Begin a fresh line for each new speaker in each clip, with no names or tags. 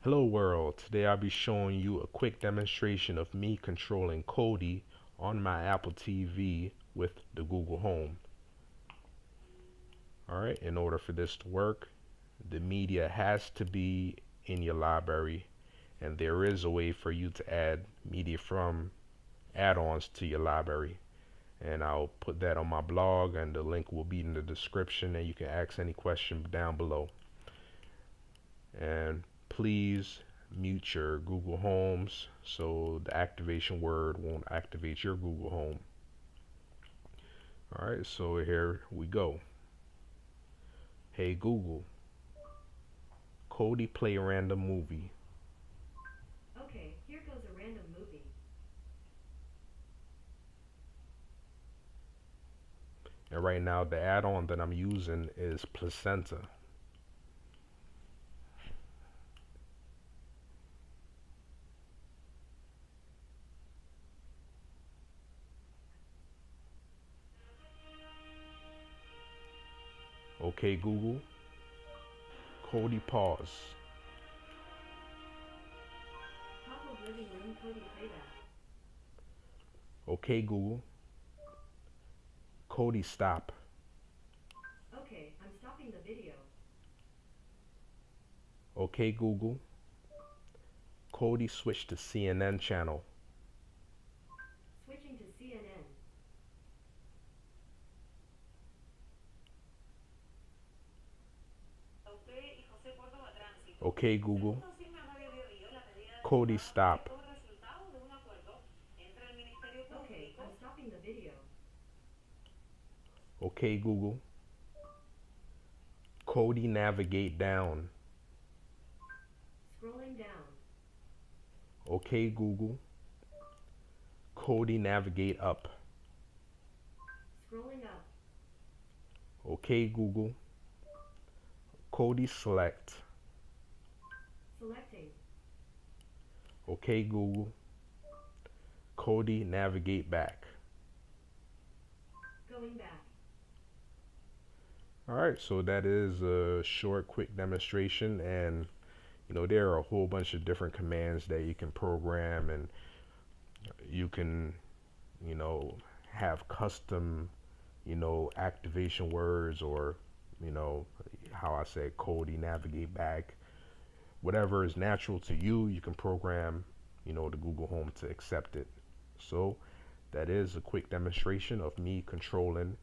Hello world, today I'll be showing you a quick demonstration of me controlling Kodi on my Apple TV with the Google Home. Alright, in order for this to work, the media has to be in your library, and there is a way for you to add media from add-ons to your library. And I'll put that on my blog, and the link will be in the description, and you can ask any question down below. And please mute your Google Homes so the activation word won't activate your Google Home. Alright, so here we go. Hey Google, Kodi play random movie.
Okay, here goes a random movie.
And right now the add-on that I'm using is Placenta. Okay Google, Kodi pause.
Top of living room Kodi playback.
Okay Google, Kodi stop.
Okay, I'm stopping the video.
Okay Google, Kodi switch to CNN channel.
Switching to CNN.
Okay Google, Kodi stop.
Okay, I'm stopping the video.
Okay Google, Kodi navigate down.
Scrolling down.
Okay Google, Kodi navigate up.
Scrolling up.
Okay Google, Kodi select.
Selecting.
Okay Google, Kodi navigate back.
Going back.
Alright, so that is a short, quick demonstration, and there are a whole bunch of different commands that you can program, and you can have custom activation words, or how I said, Kodi navigate back. Whatever is natural to you, you can program the Google Home to accept it. So that is a quick demonstration of me controlling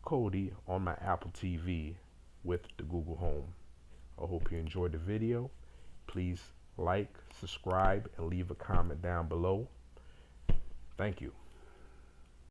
Kodi on my Apple TV with the Google Home. I hope you enjoyed the video. Please like, subscribe, and leave a comment down below. Thank you.